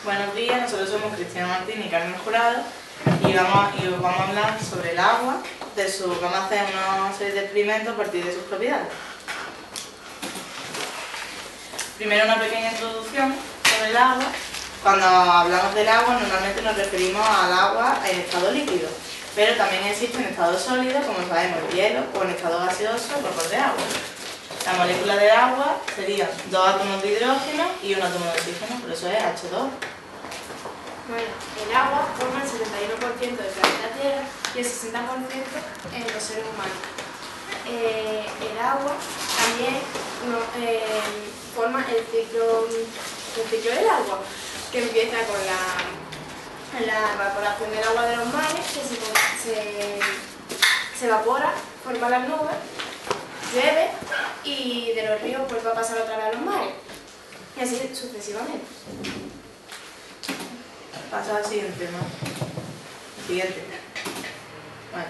Buenos días, nosotros somos Cristina Martín y Carmen Jurado y vamos a hablar sobre el agua, vamos a hacer una serie de experimentos a partir de sus propiedades. Primero una pequeña introducción sobre el agua. Cuando hablamos del agua normalmente nos referimos al agua en estado líquido, pero también existe en estado sólido, como sabemos, el hielo, o en estado gaseoso, vapor de agua. La molécula del agua serían dos átomos de hidrógeno y un átomo de oxígeno, por eso es H2. Bueno, el agua forma el 71% del planeta Tierra y el 60% en los seres humanos. El agua también forma el ciclo del agua, que empieza con la evaporación del agua de los mares, que se evapora, forma las nubes, llueve y de los ríos vuelve a pasar otra vez a los mares, y así sucesivamente. Pasa al siguiente, ¿no? Siguiente. Bueno.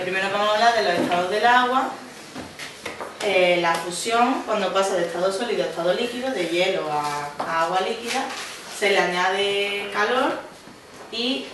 Primero vamos a hablar de los estados del agua. La fusión, cuando pasa de estado sólido a estado líquido, de hielo a agua líquida, se le añade calor y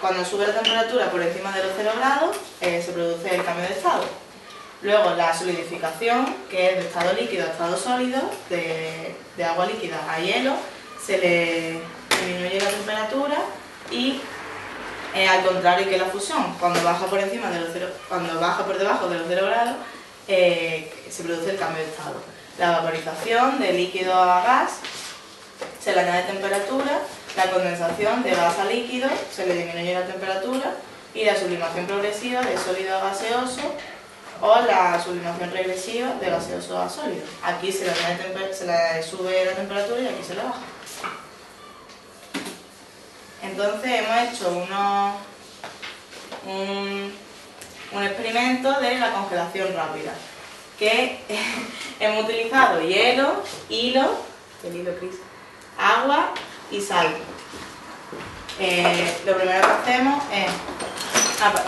cuando sube la temperatura por encima de los 0 grados, se produce el cambio de estado. Luego la solidificación, que es de estado líquido a estado sólido, de agua líquida a hielo, se le disminuye la temperatura y al contrario que la fusión, cuando baja por debajo de los 0 grados, se produce el cambio de estado. La vaporización de líquido a gas, se le añade temperatura, la condensación de gas a líquido, se le disminuye la temperatura, y la sublimación progresiva de sólido a gaseoso o la sublimación regresiva de gaseoso a sólido. Aquí se le sube la temperatura y aquí se le baja. Entonces hemos hecho un experimento de la congelación rápida, que hemos utilizado hielo, agua y sal. Lo primero que hacemos es,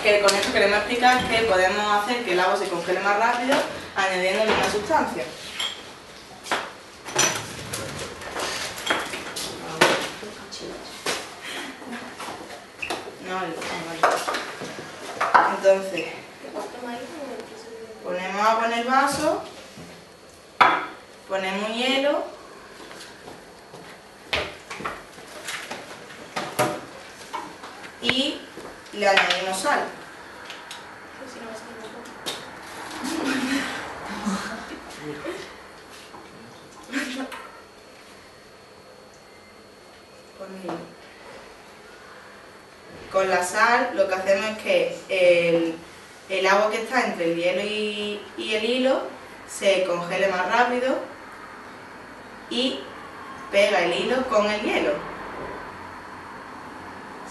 que con esto queremos explicar que podemos hacer que el agua se congele más rápido añadiéndole una sustancia. Entonces, ponemos agua en el vaso, ponemos hielo y le añadimos sal. Con la sal lo que hacemos es que el agua que está entre el hielo y el hilo se congele más rápido y pega el hilo con el hielo.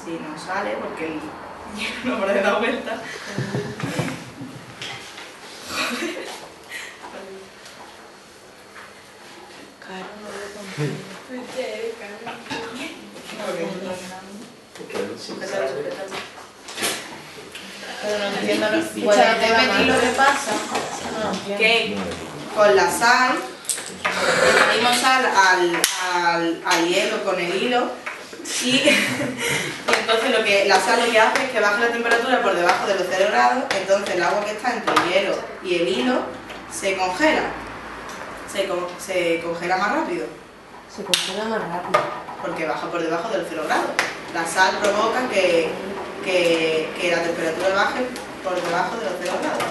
Si no sale porque el hielo no puede dar vuelta. Pero no entiendo lo que pasa, que con la sal, añadimos sal al hielo con el hilo y entonces la sal lo que hace es que baje la temperatura por debajo de los 0 grados, entonces el agua que está entre el hielo y el hilo se congela, se congela más rápido. Se congela más rápido. Porque baja por debajo de los 0 grados. La sal provoca que la temperatura baje por debajo de los 0 grados.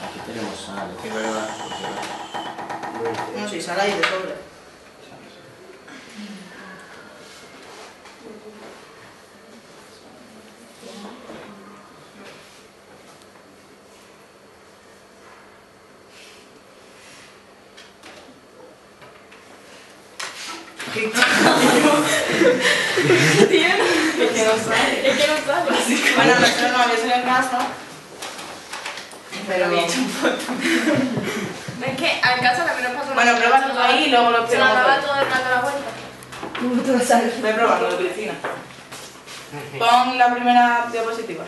Aquí tenemos sal. No, si sal ahí de sobra. ¿Qué? Es que no sale. Es que no sale. Bueno, nosotros no había salido en casa pero... Es que en casa también nos pasa... Bueno, pruébalo ahí y luego lo Se nos probamos. daba todo el rato la vuelta. ¿Cómo te vas a ver? Voy a probarlo, Cristina. Pon la primera diapositiva.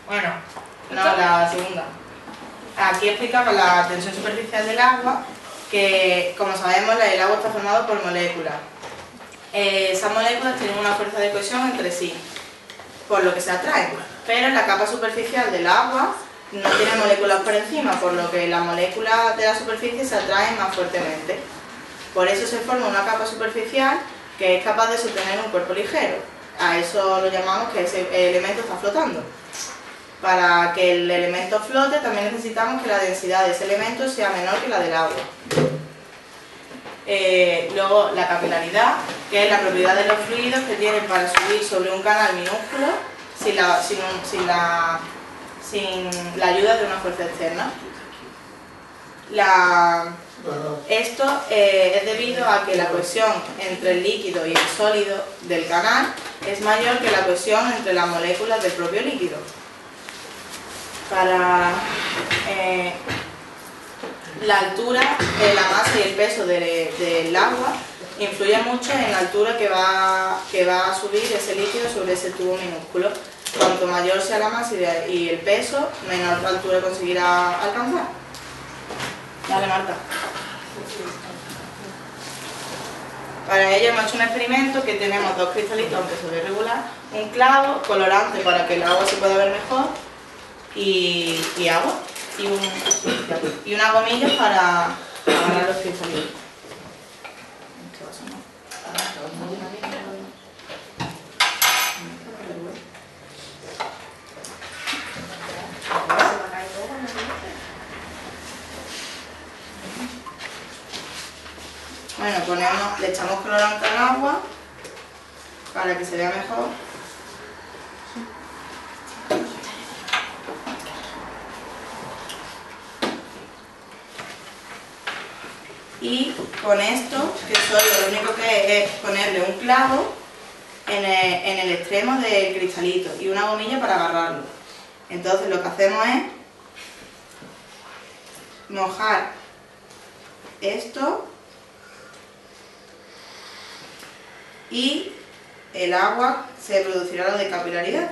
Bueno, no, la segunda. Aquí explicaba la tensión superficial del agua, que como sabemos el agua está formado por moléculas. Esas moléculas tienen una fuerza de cohesión entre sí, por lo que se atraen, pero en la capa superficial del agua no tiene moléculas por encima, por lo que las moléculas de la superficie se atraen más fuertemente. Por eso se forma una capa superficial que es capaz de sostener un cuerpo ligero. A eso lo llamamos que ese elemento está flotando. Para que el elemento flote también necesitamos que la densidad de ese elemento sea menor que la del agua. Luego la capilaridad, que es la propiedad de los fluidos que tienen para subir sobre un canal minúsculo sin la ayuda de una fuerza externa. Esto es debido a que la cohesión entre el líquido y el sólido del canal es mayor que la cohesión entre las moléculas del propio líquido. Para la altura, la masa y el peso del agua influyen mucho en la altura que va a subir ese líquido sobre ese tubo minúsculo. Cuanto mayor sea la masa y el peso, menor altura conseguirá alcanzar. Dale, Marta. Para ello hemos hecho un experimento que tenemos dos cristalitos, aunque se ve regular, un clavo, colorante para que el agua se pueda ver mejor y agua y una gomilla para agarrar los cristalitos. Bueno, le echamos colorante al agua para que se vea mejor. Y con esto, que lo único que es ponerle un clavo en el extremo del cristalito y una gomilla para agarrarlo. Entonces lo que hacemos es mojar esto y el agua se producirá lo de capilaridad.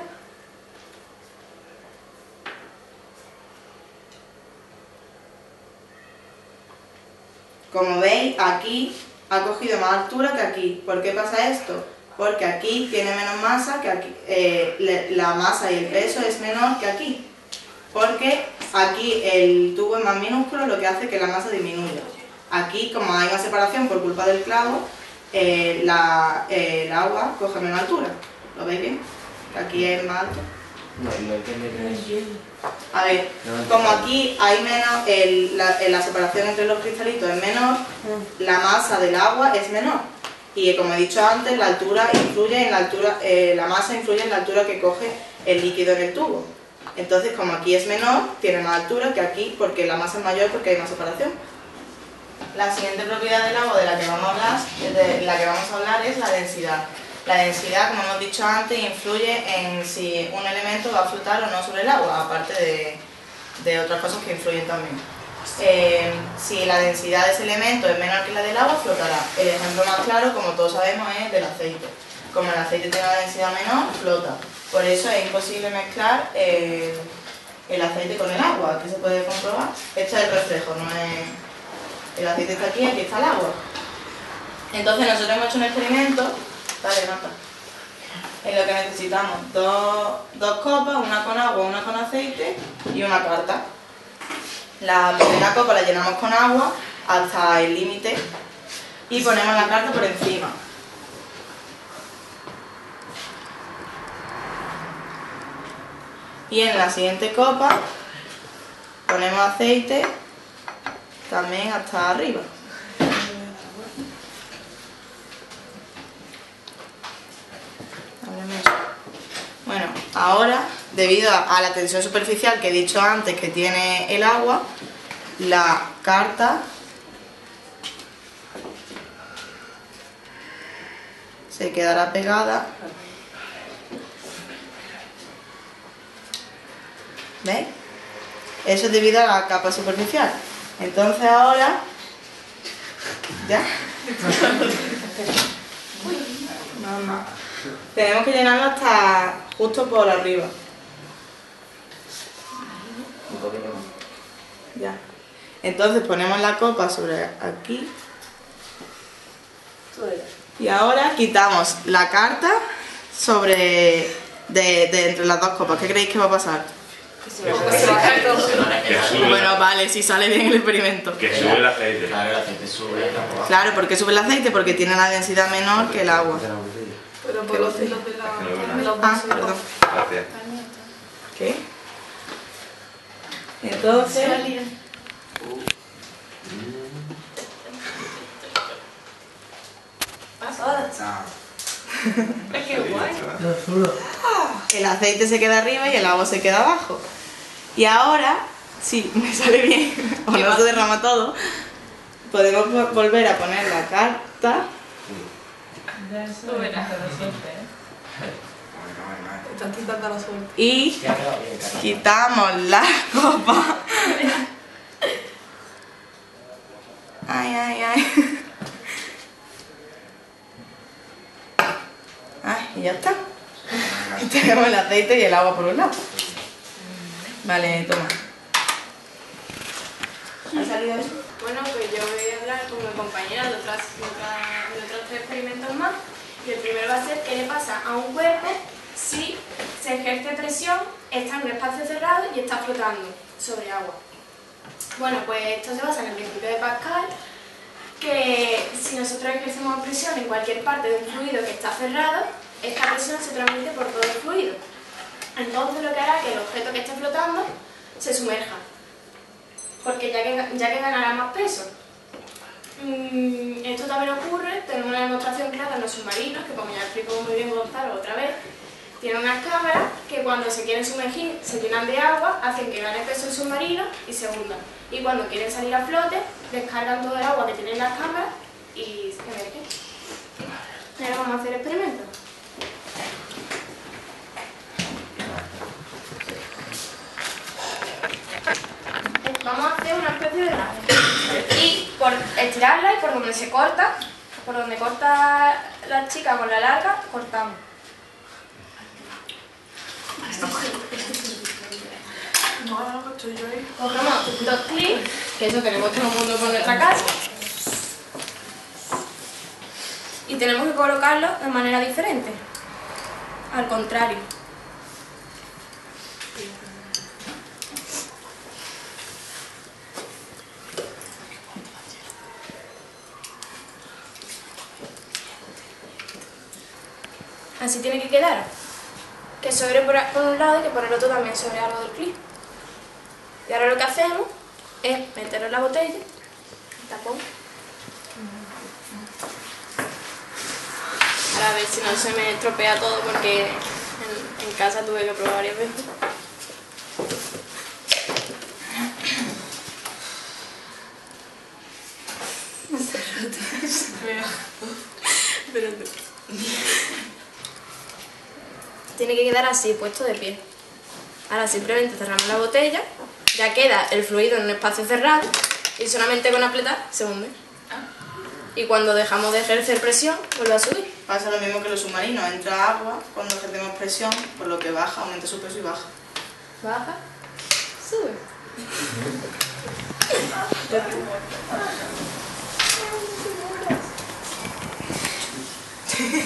Como veis, aquí ha cogido más altura que aquí. ¿Por qué pasa esto? Porque aquí tiene menos masa que aquí. La masa y el peso es menor que aquí. Porque aquí el tubo es más minúsculo, lo que hace que la masa disminuya. Aquí, como hay una separación por culpa del clavo, el agua coge menos altura. ¿Lo veis bien? Aquí es más alto. No entiendo. A ver, como aquí hay menos, la separación entre los cristalitos es menor, la masa del agua es menor. Y como he dicho antes, la altura influye en la masa influye en la altura que coge el líquido en el tubo. Entonces, como aquí es menor, tiene más altura que aquí, porque la masa es mayor porque hay más separación. La siguiente propiedad del agua de la que vamos a hablar es la densidad. La densidad, como hemos dicho antes, influye en si un elemento va a flotar o no sobre el agua, aparte de otras cosas que influyen también. Si la densidad de ese elemento es menor que la del agua, flotará. El ejemplo más claro, como todos sabemos, es del aceite. Como el aceite tiene una densidad menor, flota. Por eso es imposible mezclar el aceite con el agua, que se puede comprobar. Este es el reflejo, no es... El aceite está aquí, aquí está el agua. Entonces nosotros hemos hecho un experimento, dale, Marta, en lo que necesitamos dos copas, una con agua, una con aceite y una carta. La primera copa la llenamos con agua hasta el límite y ponemos la carta por encima. Y en la siguiente copa ponemos aceite también hasta arriba. Bueno, ahora, debido a la tensión superficial que he dicho antes que tiene el agua, la carta se quedará pegada ¿Veis? Eso es debido a la capa superficial. Entonces ahora... ¿Ya? Mamá. Tenemos que llenarlo hasta justo por arriba. Un poquito más. Ya. Entonces ponemos la copa sobre aquí. Y ahora quitamos la carta sobre de entre las dos copas. ¿Qué creéis que va a pasar? Que sube. Bueno, vale, si sale bien el experimento. Que sube el aceite. Claro, el aceite sube. Claro, ¿por qué sube el aceite? Porque tiene la densidad menor que el agua. Pero por los hilos de la... Ah, perdón. Gracias. ¿Qué? Entonces... ¡Qué guay! El aceite se queda arriba y el agua se queda abajo. Y ahora, si me sale bien o no se derrama todo, podemos volver a poner la carta Tú verás. Estás quitando la suerte. y Sí, ha quedado bien, Carlos. quitamos la copa. Ay, ay, ay. Ay, y ya está. Tenemos el aceite y el agua por un lado. Vale, toma. ¿Ha salido eso? Bueno, pues yo voy a hablar con mi compañera de otros 3 experimentos más. Y el primero va a ser qué le pasa a un cuerpo si se ejerce presión, está en un espacio cerrado y está flotando sobre agua. Bueno, pues esto se basa en el principio de Pascal, que si nosotros ejercemos presión en cualquier parte de un fluido que está cerrado, esta presión se transmite por todo el fluido. Entonces lo que hará es que el objeto que esté flotando se sumerja, porque ya que ganará más peso. Esto también ocurre, tenemos una demostración clara en los submarinos, que como ya explicó muy bien Gonzalo otra vez, tienen unas cámaras que cuando se quieren sumergir se llenan de agua, hacen que gane peso el submarino y se hundan. Y cuando quieren salir a flote, descargan todo el agua que tienen las cámaras y se emergen. Ahora vamos a hacer experimentos. Vamos a hacer una especie de nave. Y por estirarla y por donde se corta, por donde corta la chica con la larga, cortamos. No, estoy yo ahí. Cogemos 2 clips, que eso tenemos todo el mundo por nuestra casa. Y tenemos que colocarlo de manera diferente. Al contrario. Así tiene que quedar. Que sobre por un lado y que por el otro también sobre algo del clip. Y ahora lo que hacemos es meterlo en la botella, el tapón. Ahora a ver si no se me estropea todo porque en casa tuve que probar varias veces. Espérate. Tiene que quedar así, puesto de pie. Ahora simplemente cerramos la botella, ya queda el fluido en un espacio cerrado y solamente con apretar se hunde. Y cuando dejamos de ejercer presión, vuelve a subir. Pasa lo mismo que los submarinos, entra agua cuando ejercemos presión, por lo que baja, aumenta su peso y baja. Baja, sube.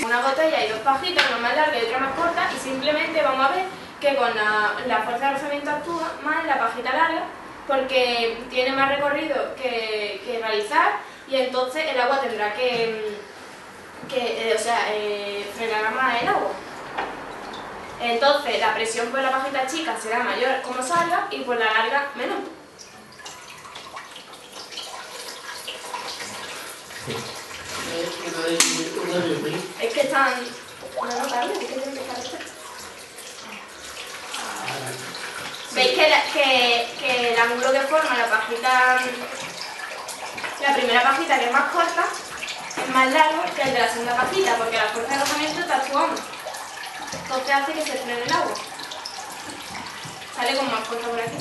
Una botella y 2 pajitas, una más larga y otra más corta, y simplemente vamos a ver que con la fuerza de rozamiento actúa más en la pajita larga porque tiene más recorrido que realizar y entonces el agua tendrá frenará más el agua. Entonces la presión por la pajita chica será mayor como salga y por la larga menor. Es que están... No, tarde, es que tienen que estar perfectos. ¿Veis que el ángulo que forma la pajita, la primera pajita que es más corta, es más largo que el de la segunda pajita, porque la fuerza de rozamiento está actuando. Entonces hace que se frene el agua. Sale con más fuerza por aquí.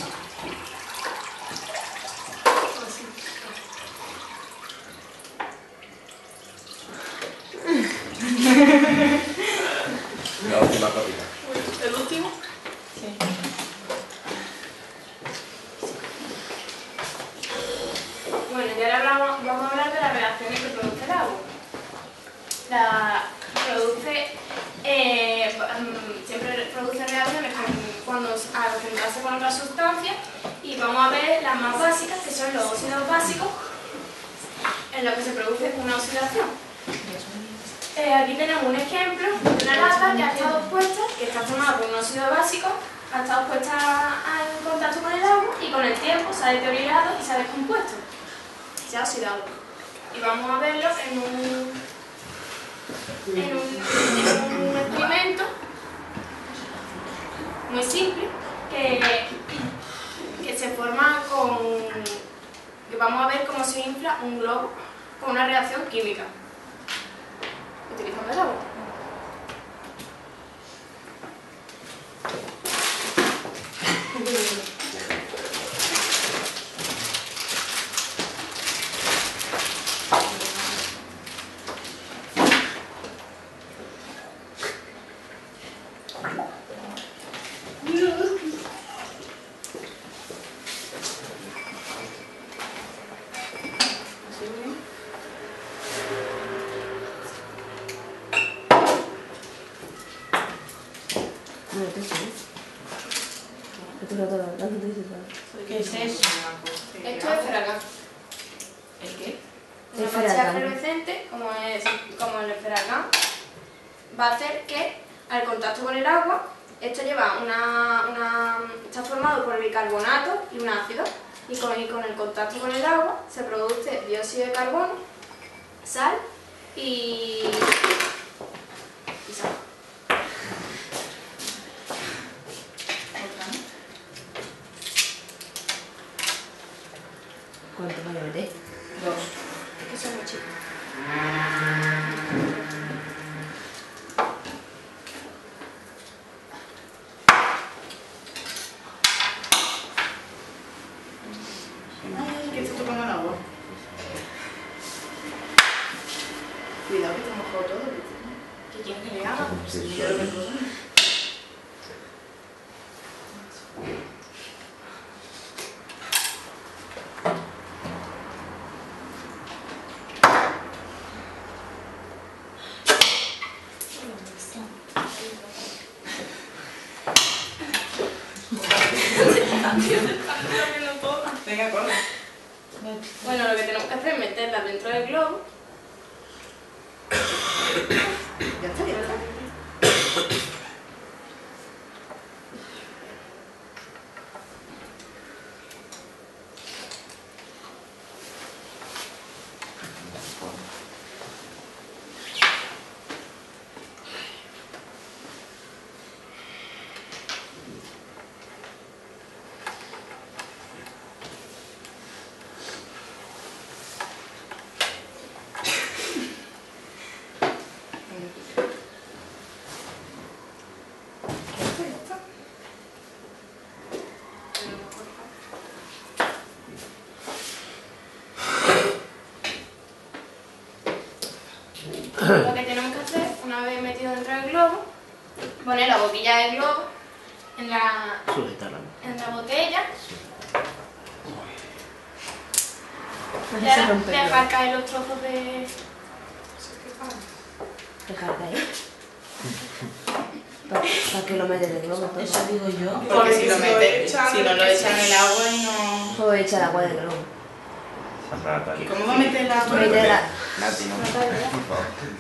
La última copita. ¿El último? Sí. Bueno, y ahora vamos a hablar de las reacciones que produce el agua. Siempre produce reacciones cuando al enfrentarse con otras sustancias, y vamos a ver las más básicas, que son los óxidos básicos, en los que se produce una oxidación. Aquí tenemos un ejemplo de una lata que ha estado puesta, que está formada por un óxido básico, ha estado puesta en contacto con el agua y con el tiempo se ha deteriorado y se ha descompuesto, se ha oxidado. Y vamos a verlo en un experimento muy simple que se forma que vamos a ver cómo se infla un globo con una reacción química utilizando el agua. ¿Qué es eso? Esto es Ferragán. ¿El qué? Una mancha fluorescente, como el Ferragán, va a hacer que al contacto con el agua, esto está formado por bicarbonato y un ácido, y con el contacto con el agua se produce dióxido de carbono, sal y sal. ¿Cuánto voy a meter? 2. Que son muy chicos. Ay, que estoy tocando el agua. Cuidado que te mojo todo. ¿Qué quieres que le haga? Sí, yo lo que puedo. Venga, corre. Bueno, lo que tenemos que hacer es meterla dentro del globo. Ya está, ya está. Lo que tenemos que hacer, una vez metido dentro del globo, poner la boquilla del globo en la botella, y ahora dejar caer los trozos de... Dejar caer. ¿Para qué lo metes de globo todo? Eso digo yo. Porque si lo metes, si no lo echan en el agua y no... Pues echa el agua del globo. ¿Y cómo va a meter el agua? Nati, no.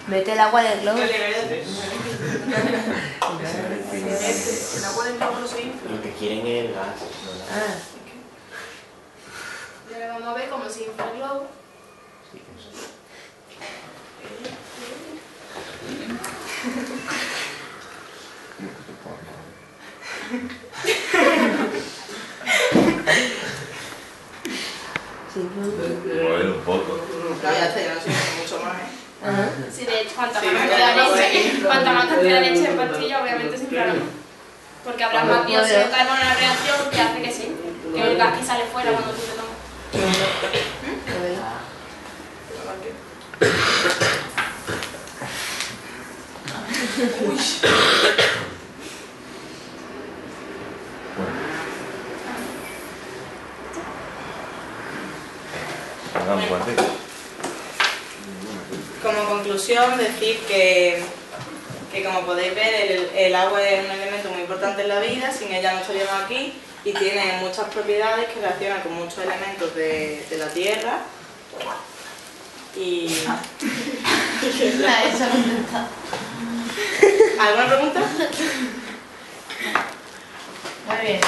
Mete el agua del globo. El agua del globo no se infla. Lo que quieren es el gas. Ah, Y ahora vamos a ver cómo se infla el globo. Sí, eso. sí. Bueno, un poco. No, ya está, ya no sirve mucho más, ¿eh? Ajá. Si de hecho, cuanta Sí, más me cantidad da de agua leche, ahí. cuanta más cantidad de leche en pastilla, obviamente se inflará más. Porque habrá más dióxido de carbono en la reacción que hace que sí, que el gas que sale fuera cuando tú te tomas. Hagamos fuerte. Como conclusión, decir que como podéis ver, el agua es un elemento muy importante en la vida, sin ella no estaríamos aquí, y tiene muchas propiedades que relacionan con muchos elementos de la Tierra. Y... ¿Alguna pregunta? Muy bien.